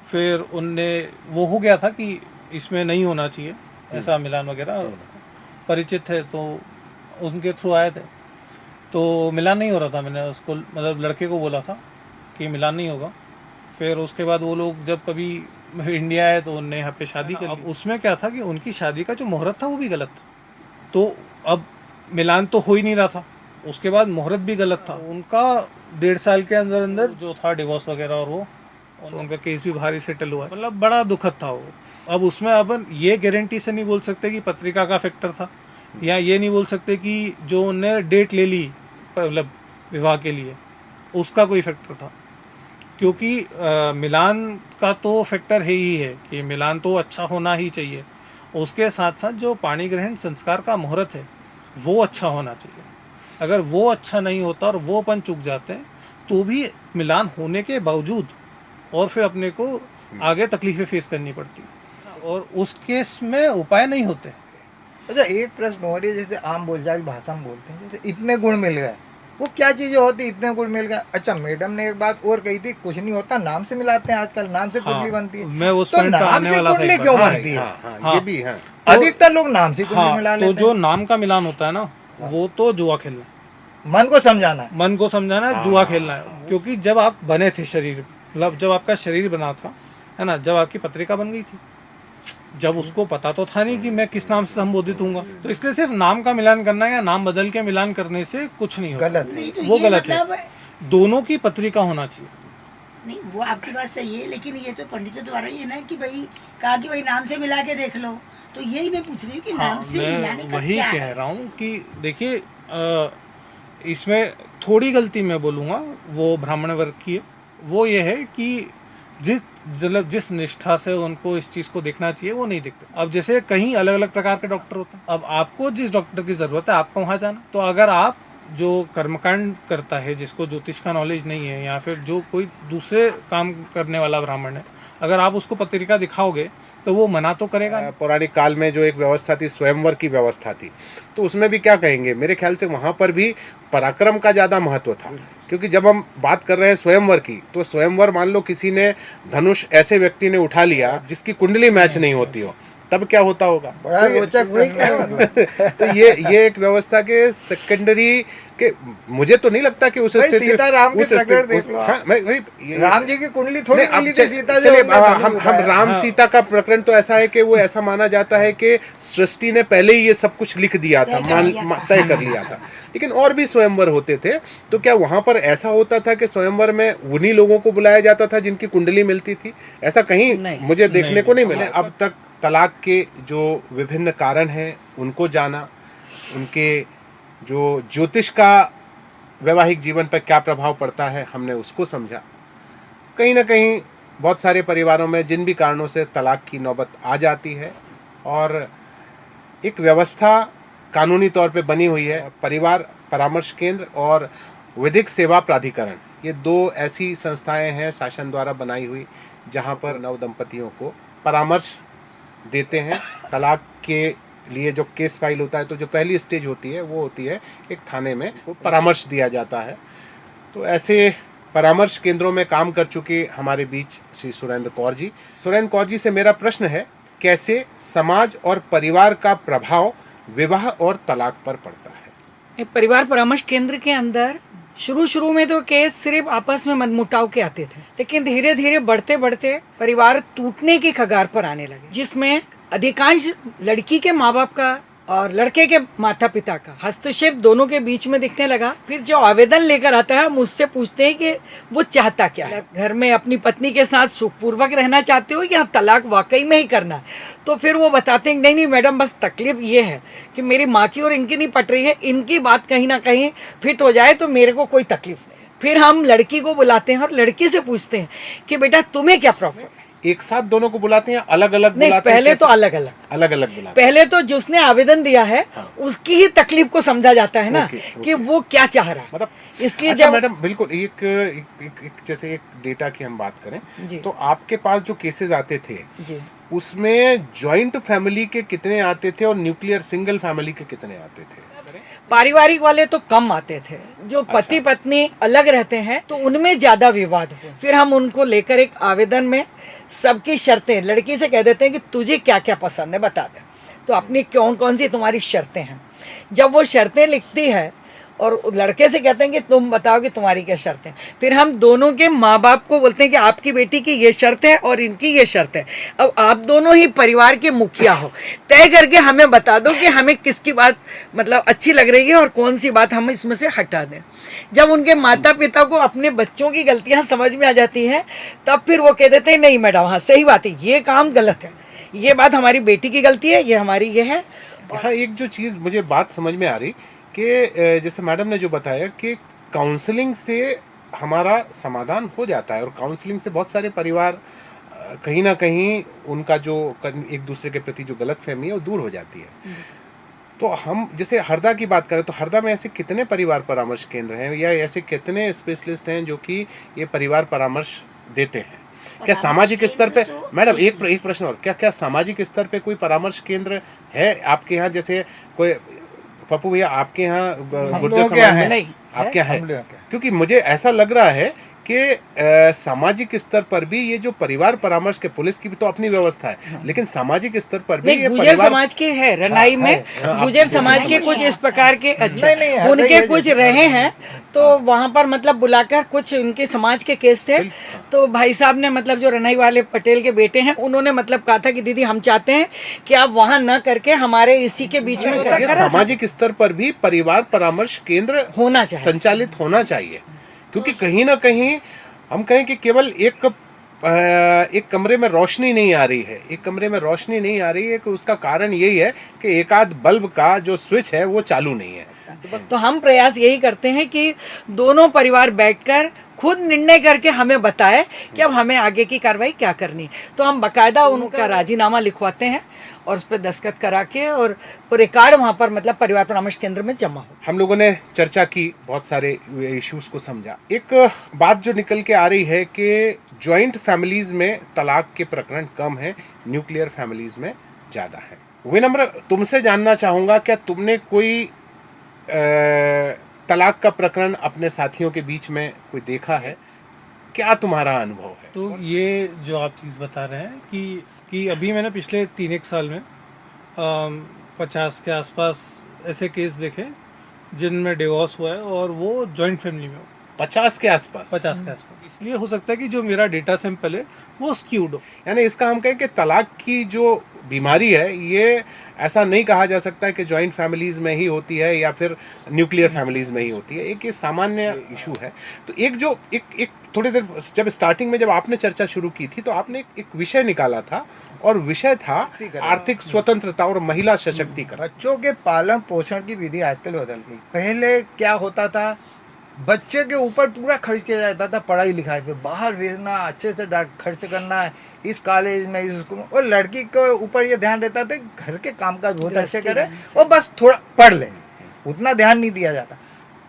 फिर उनने वो हो गया था कि इसमें नहीं होना चाहिए ऐसा मिलान वगैरह, परिचित थे तो उनके थ्रू आए थे, तो मिलान नहीं हो रहा था। मैंने उसको मतलब लड़के को बोला था कि मिलान नहीं होगा। फिर उसके बाद वो लोग जब कभी इंडिया आए तो उनने यहाँ पे शादी कर ली। उसमें क्या था कि उनकी शादी का जो मुहूर्त था वो भी गलत था, तो अब मिलान तो हो ही नहीं रहा था, उसके बाद मुहूर्त भी गलत था। उनका 1.5 साल के अंदर अंदर जो था डिवोर्स वगैरह, और वो उनका केस भी भारी सेटल हुआ है। मतलब बड़ा दुखद था वो। अब उसमें अपन ये गारंटी से नहीं बोल सकते कि पत्रिका का फैक्टर था, या ये नहीं बोल सकते कि जो उन्होंने डेट ले ली मतलब विवाह के लिए उसका कोई फैक्टर था, क्योंकि मिलान का तो फैक्टर है ही है कि मिलान तो अच्छा होना ही चाहिए। उसके साथ साथ जो पाणी ग्रहण संस्कार का मुहूर्त है वो अच्छा होना चाहिए। अगर वो अच्छा नहीं होता और वो अपन चूक जाते हैं तो भी मिलान होने के बावजूद और फिर अपने को आगे तकलीफें फेस करनी पड़ती है, और उस केस में उपाय नहीं होते। अच्छा, एक प्रश्न हो रही है, जैसे आम बोलचाल भाषा में बोलते हैं, जैसे इतने गुण मिल गए, वो क्या चीजें होती, इतने गुण मिल गए? अच्छा, मैडम ने एक बात और कही थी, कुछ नहीं होता, नाम से मिलाते हैं आजकल, नाम से कुंडली बनती है। मैं उस तो पॉइंट पे नाम आने से वाला था कुंडली एक बार। क्यों हाँ, बनती है? हाँ, ये भी है। अधिकतर लोग नाम से कुंडली मिला तो लेते जो हैं। नाम का मिलान होता है ना, वो तो जुआ खेलना है, मन को समझाना है। मन को समझाना है, जुआ खेलना है। क्योंकि जब आप बने थे शरीर, मतलब जब आपका शरीर बना था, है ना, जब आपकी पत्रिका बन गई थी, जब उसको पता तो था नहीं कि मैं किस नाम से संबोधित हूँगा, तो इसलिए सिर्फ नाम का मिलान करना या नाम बदल के मिलान करने से कुछ नहीं होता। गलत है। नहीं तो वो ये गलत है। मतलब दोनों की पत्रिका होना चाहिए, नहीं, वो आपकी बात सही है, लेकिन ये तो पंडितों द्वारा ही है ना कि भाई कहा कि भाई नाम से मिला के देख लो, तो यही मैं पूछ रही हूँ कि नाम से मिलाने मैं का वही क्या कह है? रहा हूँ कि देखिए इसमें थोड़ी गलती मैं बोलूँगा वो ब्राह्मण वर्ग की है। वो ये है कि जिस निष्ठा से उनको इस चीज़ को देखना चाहिए वो नहीं देखते। अब जैसे कहीं अलग अलग प्रकार के डॉक्टर होते हैं, अब आपको जिस डॉक्टर की ज़रूरत है आपको वहाँ जाना। तो अगर आप जो कर्मकांड करता है, जिसको ज्योतिष का नॉलेज नहीं है, या फिर जो कोई दूसरे काम करने वाला ब्राह्मण है, अगर आप उसको पत्रिका दिखाओगे तो वो मना तो करेगा नहीं। पौराणिक काल में जो एक व्यवस्था थी, स्वयंवर की व्यवस्था थी, तो उसमें भी क्या कहेंगे, मेरे ख्याल से वहां पर भी पराक्रम का ज्यादा महत्व था। क्योंकि जब हम बात कर रहे हैं स्वयंवर की, तो स्वयंवर मान लो किसी ने धनुष ऐसे व्यक्ति ने उठा लिया जिसकी कुंडली मैच नहीं होती हो, तब क्या होता होगा? बड़ा रोचक प्रश्न है। तो ये एक व्यवस्था के सेकेंडरी के, मुझे तो नहीं लगता कि उस भाई, स्थिति सीताराम के उस स्थिति- प्रकरण देख उस- लो आप। हाँ, मैं राम जी की कुंडली थोड़ी नहीं, अब मिली थी सीता जो चलिए, उन्होंने हम धनुष उठाया। राम हाँ। सीता का प्रकरण तो ऐसा है कि वो ऐसा माना जाता है कि सृष्टि ने पहले ही ये सब कुछ लिख दिया था, तय कर लिया था। लेकिन और भी स्वयंवर होते थे, तो क्या वहां पर ऐसा होता था कि स्वयंवर में उन्हीं लोगों को बुलाया जाता था जिनकी कुंडली मिलती थी? ऐसा कहीं नहीं। मुझे देखने नहीं। को नहीं मिला। अब तक तलाक के जो विभिन्न कारण हैं उनको जाना, उनके जो ज्योतिष का वैवाहिक जीवन पर क्या प्रभाव पड़ता है हमने उसको समझा। कहीं ना कहीं बहुत सारे परिवारों में जिन भी कारणों से तलाक की नौबत आ जाती है, और एक व्यवस्था कानूनी तौर पे बनी हुई है, परिवार परामर्श केंद्र और विधिक सेवा प्राधिकरण, ये दो ऐसी संस्थाएं हैं शासन द्वारा बनाई हुई जहां पर नव दंपतियों को परामर्श देते हैं। तलाक के लिए जो केस फाइल होता है, तो जो पहली स्टेज होती है वो होती है एक थाने में परामर्श दिया जाता है। तो ऐसे परामर्श केंद्रों में काम कर चुके हमारे बीच श्री सुरेंद्र कौर जी। सुरेंद्र कौर जी से मेरा प्रश्न है, कैसे समाज और परिवार का प्रभाव विवाह और तलाक पर पड़ता है? ये परिवार परामर्श केंद्र के अंदर शुरू में तो केस सिर्फ आपस में मनमुटाव के आते थे, लेकिन धीरे धीरे बढ़ते बढ़ते परिवार टूटने की कगार पर आने लगे, जिसमें अधिकांश लड़की के माँ बाप का और लड़के के माता पिता का हस्तक्षेप दोनों के बीच में दिखने लगा। फिर जो आवेदन लेकर आता है, हम उससे पूछते हैं कि वो चाहता क्या है, घर में अपनी पत्नी के साथ सुखपूर्वक रहना चाहते हो या तलाक वाकई में ही करना है? तो फिर वो बताते हैं नहीं मैडम, बस तकलीफ ये है कि मेरी माँ की और इनकी नहीं पट रही है, इनकी बात कहीं ना कहीं फिट हो जाए तो मेरे को कोई तकलीफ नहीं। फिर हम लड़की को बुलाते हैं और लड़की से पूछते हैं कि बेटा तुम्हें क्या प्रॉब्लम है। एक साथ दोनों को बुलाते हैं, अलग अलग नहीं, बुलाते हैं? पहले कैसे? तो अलग अलग अलग अलग बुलाते हैं। पहले तो जिसने आवेदन दिया है उसकी ही तकलीफ को समझा जाता है ना, ओके, कि ओके। वो क्या चाह रहा है। मतलब इसलिए अच्छा जब मैडम, बिल्कुल एक जैसे एक डेटा की हम बात करें, जी तो आपके पास जो केसेस आते थे जी उसमें जॉइंट फैमिली के कितने आते थे और न्यूक्लियर सिंगल फैमिली के कितने आते थे? पारिवारिक वाले तो कम आते थे, जो पति पत्नी अलग रहते हैं तो उनमें ज्यादा विवाद हुए। फिर हम उनको लेकर एक आवेदन में सबकी शर्तें, लड़की से कह देते हैं कि तुझे क्या क्या पसंद है बता दे, तो अपनी कौन कौन सी तुम्हारी शर्तें हैं। जब वो शर्तें लिखती है और लड़के से कहते हैं कि तुम बताओ कि तुम्हारी क्या शर्तें। फिर हम दोनों के माँ बाप को बोलते हैं कि आपकी बेटी की ये शर्त है और इनकी ये शर्त है। अब आप दोनों ही परिवार के मुखिया हो, तय करके हमें बता दो कि हमें किसकी बात मतलब अच्छी लग रही है और कौन सी बात हम इसमें से हटा दें। जब उनके माता पिता को अपने बच्चों की गलतियाँ समझ में आ जाती हैं, तब फिर वो कह देते हैं नहीं मैडम, हाँ सही बात है, ये काम गलत है, ये बात हमारी बेटी की गलती है, ये हमारी ये है। हाँ, एक जो चीज़ मुझे बात समझ में आ रही कि जैसे मैडम ने जो बताया कि काउंसलिंग से हमारा समाधान हो जाता है, और काउंसलिंग से बहुत सारे परिवार कहीं ना कहीं उनका जो एक दूसरे के प्रति जो गलतफहमी है वो दूर हो जाती है। तो हम जैसे हरदा की बात करें, तो हरदा में ऐसे कितने परिवार परामर्श केंद्र हैं या ऐसे कितने स्पेशलिस्ट हैं जो कि ये परिवार परामर्श देते हैं? क्या सामाजिक स्तर पे, मैडम एक प्रश्न और, क्या सामाजिक स्तर पे कोई परामर्श केंद्र है आपके यहाँ? जैसे कोई पप्पू भैया आपके यहाँ गुर्जर समाज में नहीं आपके यहाँ हम लोग है? क्या? क्योंकि मुझे ऐसा लग रहा है कि सामाजिक स्तर पर भी ये जो परिवार परामर्श के, पुलिस की भी तो अपनी व्यवस्था है, लेकिन सामाजिक स्तर पर भी नहीं, ये गुजर परिवार समाज के है रनाई में, गुजर समाज के कुछ इस प्रकार के अच्छे नहीं, हर उनके जगह कुछ जैसे रहे हैं, तो वहां पर मतलब बुलाकर कुछ उनके समाज के केस थे, तो भाई साहब ने मतलब जो रनाई वाले पटेल के बेटे हैं उन्होंने मतलब कहा था कि दीदी हम चाहते हैं कि आप वहां न करके हमारे इसी के बीच में ये सामाजिक स्तर पर भी परिवार परामर्श केंद्र होना चाहिए। संचालित होना चाहिए, क्योंकि कहीं ना कहीं हम कहें कि केवल एक कमरे में रोशनी नहीं आ रही है, एक कमरे में रोशनी नहीं आ रही है कि उसका कारण यही है कि एक आध बल्ब का जो स्विच है वो चालू नहीं है। तो हम प्रयास यही करते हैं कि दोनों परिवार बैठकर खुद निर्णय करके हमें बताए कि अब हमें आगे की कार्रवाई क्या करनी है। तो हम बाकायदा उनका राजीनामा लिखवाते हैं और उस पर दस्तखत करा के और रिकॉर्ड वहाँ पर मतलब परिवार परामर्श केंद्र में जमा हो। हम लोगों ने चर्चा की, बहुत सारे इश्यूज को समझा। एक बात जो निकल के आ रही है कि जॉइंट फैमिलीज में तलाक के प्रकरण कम है, न्यूक्लियर फैमिलीज में ज्यादा है। विनम्र, तुमसे जानना चाहूंगा, क्या तुमने कोई तलाक का प्रकरण अपने साथियों के बीच में कोई देखा है? क्या तुम्हारा अनुभव है? तो ये जो आप चीज़ बता रहे हैं कि अभी मैंने पिछले 3-1 साल में 50 के आसपास ऐसे केस देखे जिनमें डिवोर्स हुआ है और वो जॉइंट फैमिली में हो। 50 के आसपास? 50 के आसपास। इसलिए हो सकता है कि जो मेरा डेटा सैंपल है वो स्क्यूड हो। यानी इसका हम कहें कि तलाक की जो बीमारी है ये ऐसा नहीं कहा जा सकता कि जॉइंट फैमिलीज में ही होती है या फिर न्यूक्लियर फैमिलीज में ही होती है। एक ये सामान्य इशू है। तो एक थोड़ी देर जब स्टार्टिंग में जब आपने चर्चा शुरू की थी तो आपने एक विषय निकाला था और विषय था आर्थिक स्वतंत्रता और महिला सशक्तिकरण। बच्चों के पालन पोषण की विधि आजकल बदल गई। पहले क्या होता था, बच्चे के ऊपर पूरा खर्च किया जाता था, पढ़ाई लिखाई पे बाहर भेजना, अच्छे से खर्च करना है, इस कॉलेज में, इस स्कूल में। और लड़की के ऊपर ये ध्यान रहता था घर के कामकाज बहुत अच्छे करे और बस थोड़ा पढ़ ले, उतना ध्यान नहीं दिया जाता।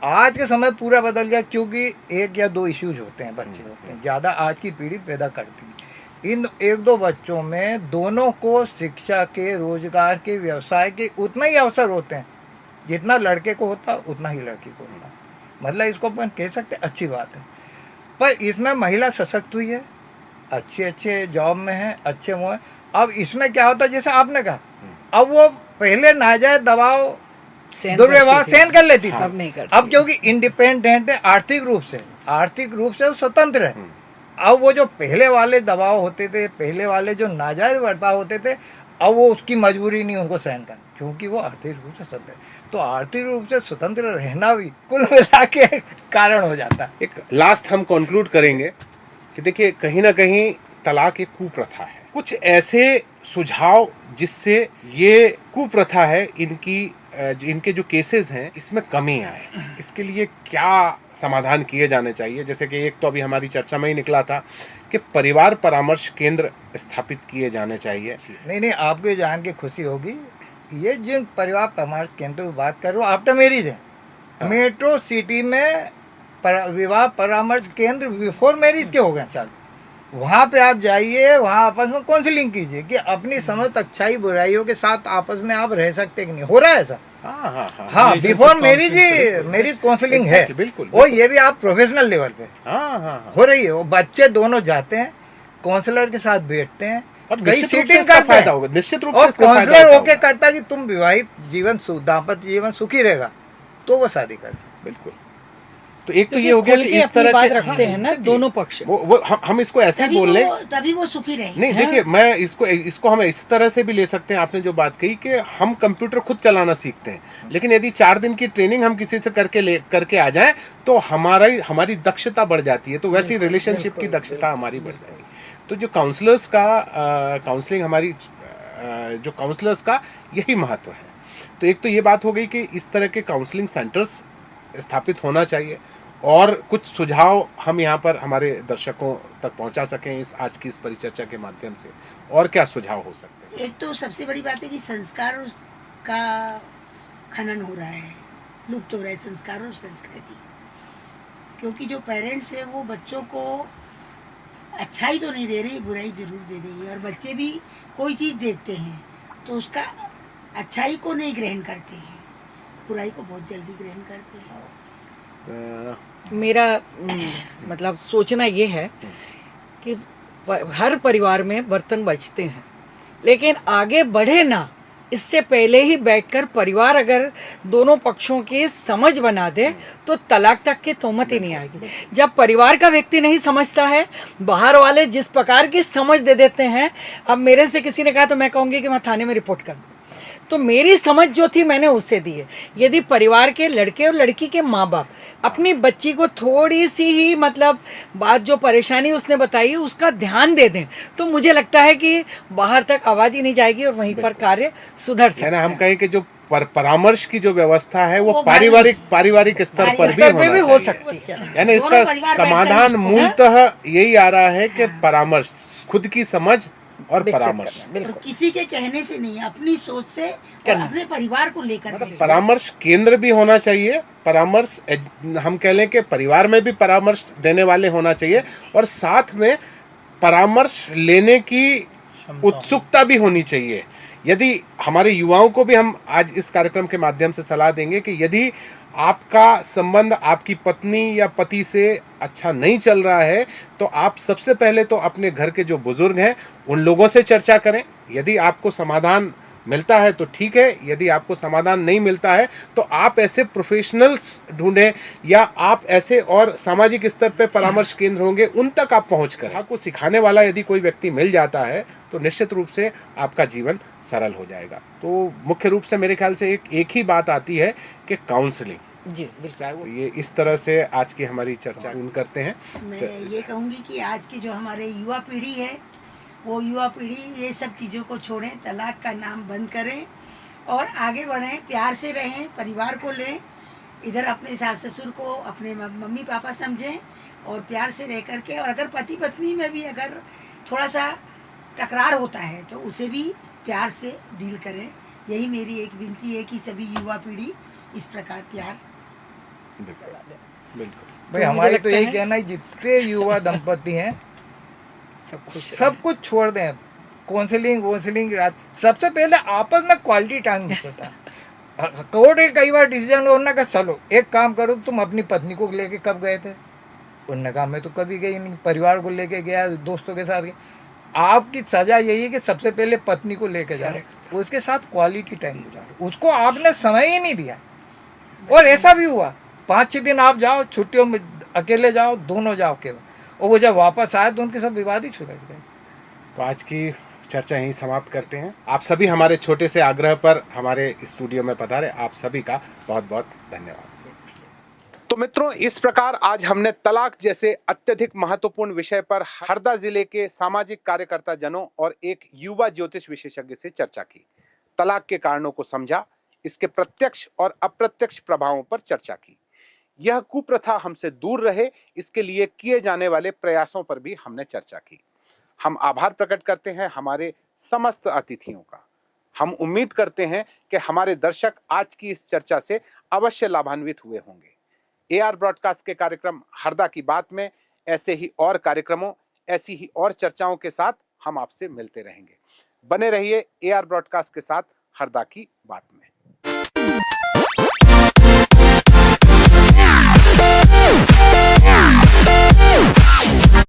आज के समय पूरा बदल गया, क्योंकि 1 या 2 इश्यूज होते हैं, बच्चे होते हैं, ज़्यादा आज की पीढ़ी पैदा करती है। इन 1-2 बच्चों में दोनों को शिक्षा के, रोजगार के, व्यवसाय के उतना ही अवसर होते हैं जितना लड़के को होता उतना ही लड़की को होता। मतलब इसको अपन कह सकते अच्छी बात है। पर इसमें महिला सशक्त हुई है, अच्छे जॉब में है, अच्छे वो है। अब इसमें क्या होता है, जैसे आपने कहा, अब वो पहले नाजायज दबाव दुर्व्यवहार सहन कर लेती थी, अब नहीं करती। अब क्योंकि इंडिपेंडेंट है, आर्थिक रूप से वो स्वतंत्र है। अब वो जो पहले वाले दबाव होते थे, पहले वाले जो नाजायज बर्ताव होते थे, अब वो उसकी मजबूरी नहीं उनको सहन करना, क्योंकि वो आर्थिक रूप से स्वतंत्र है। तो आर्थिक रूप से स्वतंत्र रहना भी कुल मिला के कारण हो जाता है। एक लास्ट हम कंक्लूड करेंगे कि देखिए, कहीं ना कहीं तलाक एक कुप्रथा है। कुछ ऐसे सुझाव जिससे ये कुप्रथा है, इनके जो केसेस हैं इसमें कमी आए, इसके लिए क्या समाधान किए जाने चाहिए? जैसे कि एक तो अभी हमारी चर्चा में ही निकला था कि परिवार परामर्श केंद्र स्थापित किए जाने चाहिए। नहीं, आपको जान के खुशी होगी, ये जिन परिवार परामर्श केंद्र की बात कर रहा हूँ, आफ्टर मैरिज है, मेट्रो सिटी में विवाह परामर्श केंद्र बिफोर मैरिज के हो गए चालू। वहाँ पे आप जाइए, वहाँ आपस में काउंसलिंग कीजिए कि अपनी समझ, अच्छाई बुराइयों के साथ आपस में आप रह सकते कि नहीं। हो रहा है ऐसा? हाँ, बिफोर मैरिज मैरिज काउंसलिंग है, बिल्कुल। और ये भी आप प्रोफेशनल लेवल पे हो रही है। वो बच्चे दोनों जाते हैं, काउंसलर के साथ बैठते हैं, और कई निश्चित रूप से सीटिंग इसका करते फायदा हैं, होगा, निश्चित रूप से और इसका फायदा काउंसलर होगा। होके करता है कि तुम विवाहित जीवन, दाम्पत्य जीवन सुखी रहेगा, तो वो शादी करते। बिल्कुल। तो एक तो ये हो गया कि इस तरह बात के रखते हैं ना दोनों पक्ष। वो हम इसको ऐसे ही बोल लें, तभी वो सुखी रहे। नहीं देखिए, मैं इसको हम इस तरह से भी ले सकते हैं। आपने जो बात कही कि हम कंप्यूटर खुद चलाना सीखते हैं, लेकिन यदि 4 दिन की ट्रेनिंग हम किसी से करके आ जाएं तो हमारी दक्षता बढ़ जाती है। तो वैसी रिलेशनशिप की दक्षता हमारी बढ़ जाएगी। तो जो काउंसलर्स का काउंसलिंग, हमारी जो काउंसलर्स का यही महत्व है। तो एक तो ये बात हो गई कि इस तरह के काउंसलिंग सेंटर्स स्थापित होना चाहिए, और कुछ सुझाव हम यहाँ पर हमारे दर्शकों तक पहुँचा सकें इस आज की इस परिचर्चा के माध्यम से। और क्या सुझाव हो सकते हैं? एक तो सबसे बड़ी बात है कि संस्कार का खनन हो रहा है, लुप्त हो रहा है संस्कार और संस्कृति। क्योंकि जो पेरेंट्स है वो बच्चों को अच्छाई तो नहीं दे रही, बुराई जरूर दे रही है। और बच्चे भी कोई चीज़ देखते हैं तो उसका अच्छाई को नहीं ग्रहण करते हैं, बुराई को बहुत जल्दी ग्रहण करते हैं। मेरा मतलब सोचना ये है कि हर परिवार में बर्तन बचते हैं, लेकिन आगे बढ़े ना, इससे पहले ही बैठकर परिवार अगर दोनों पक्षों की समझ बना दे तो तलाक तक की तोहमत ही नहीं आएगी। जब परिवार का व्यक्ति नहीं समझता है, बाहर वाले जिस प्रकार की समझ दे देते हैं। अब मेरे से किसी ने कहा तो मैं कहूँगी कि मैं थाने में रिपोर्ट कर दूँ, तो मेरी समझ जो थी मैंने उससे दी है। यदि परिवार के लड़के और लड़की के माँ बाप अपनी बच्ची को थोड़ी सी ही मतलब बात जो परेशानी उसने बताई है उसका ध्यान दे दें, तो मुझे लगता है कि बाहर तक आवाज़ ही नहीं जाएगी और वहीं पर कार्य सुधर सकता है ना। हम है। कहें कि जो परामर्श की जो व्यवस्था है वो वो पारिवारिक स्तर पर भी स्तर पे भी होना हो चाहिए। सकती है। यानी इसका दोनों परिवार बैठकर समाधान इसको- मूलतः यही आ रहा है कि परामर्श, खुद की समझ और विकसित परामर्श। करना, और बिल्कुल। किसी के कहने से नहीं, अपनी सोच से और करना। अपने परिवार को लेकर मतलब के। परामर्श केंद्र भी होना चाहिए, परामर्श हम कह लें कि परिवार में भी परामर्श देने वाले होना चाहिए, और साथ में परामर्श लेने की उत्सुकता भी होनी चाहिए। यदि हमारे युवाओं को भी हम आज इस कार्यक्रम के माध्यम से सलाह देंगे कि यदि आपका संबंध आपकी पत्नी या पति से अच्छा नहीं चल रहा है, तो आप सबसे पहले तो अपने घर के जो बुजुर्ग हैं उन लोगों से चर्चा करें। यदि आपको समाधान मिलता है तो ठीक है, यदि आपको समाधान नहीं मिलता है तो आप ऐसे प्रोफेशनल्स ढूंढें, या आप ऐसे और सामाजिक स्तर पे परामर्श केंद्र होंगे उन तक आप पहुंच करें। आपको सिखाने वाला यदि कोई व्यक्ति मिल जाता है तो निश्चित रूप से आपका जीवन सरल हो जाएगा। तो मुख्य रूप से मेरे ख्याल से एक ही बात आती है कि काउंसलिंग। जी बिल्कुल। तो ये इस तरह से आज की हमारी चर्चा करते हैं। मैं ये कहूँगी कि आज की जो हमारे युवा पीढ़ी है, वो युवा पीढ़ी ये सब चीज़ों को छोड़ें, तलाक का नाम बंद करें और आगे बढ़ें, प्यार से रहें, परिवार को लें, इधर अपने सास ससुर को अपने मम्मी पापा समझें और प्यार से रह करके, और अगर पति पत्नी में भी अगर थोड़ा सा टकरार होता है तो उसे भी प्यार से डील करें। यही मेरी एक विनती है कि सभी युवा पीढ़ी इस प्रकार प्यार। बिल्कुल। भाई तो मुझे हमारी तो लगता यही है- कहना है, जितने युवा दंपति हैं सब खुश सब कुछ छोड़ दें। काउंसलिंग रात सबसे पहले आपस में क्वालिटी टाइम होता है। कोर्ट के कई बार डिसीजन होना का, चलो एक काम करो, तुम अपनी पत्नी को लेके कब गए थे? उन्होंने कहा मैं तो कभी गई नहीं, परिवार को लेके गया, दोस्तों के साथ गया। आपकी सजा यही है कि सबसे पहले पत्नी को लेके जाओ, उसके साथ क्वालिटी टाइम गुजारो। उसको आपने समय ही नहीं दिया, और ऐसा भी हुआ 5-6 दिन आप जाओ छुट्टियों में, अकेले जाओ, दोनों जाओ केवल, और वो जब वापस आए तो उनके सब विवाद ही सुलझ गए। तो आज की चर्चा यहीं समाप्त करते हैं। आप सभी हमारे छोटे से आग्रह पर हमारे स्टूडियो में पधारे, आप सभी का बहुत बहुत धन्यवाद। तो मित्रों, इस प्रकार आज हमने तलाक जैसे अत्यधिक महत्वपूर्ण विषय पर हरदा जिले के सामाजिक कार्यकर्ता जनों और एक युवा ज्योतिष विशेषज्ञ से चर्चा की। तलाक के कारणों को समझा, इसके प्रत्यक्ष और अप्रत्यक्ष प्रभावों पर चर्चा की। यह कुप्रथा हमसे दूर रहे, इसके लिए किए जाने वाले प्रयासों पर भी हमने चर्चा की। हम आभार प्रकट करते हैं हमारे समस्त अतिथियों का। हम उम्मीद करते हैं कि हमारे दर्शक आज की इस चर्चा से अवश्य लाभान्वित हुए होंगे। एआर ब्रॉडकास्ट के कार्यक्रम हरदा की बात में ऐसे ही और कार्यक्रमों, ऐसी ही और चर्चाओं के साथ हम आपसे मिलते रहेंगे। बने रहिए एआर ब्रॉडकास्ट के साथ हरदा की बात में।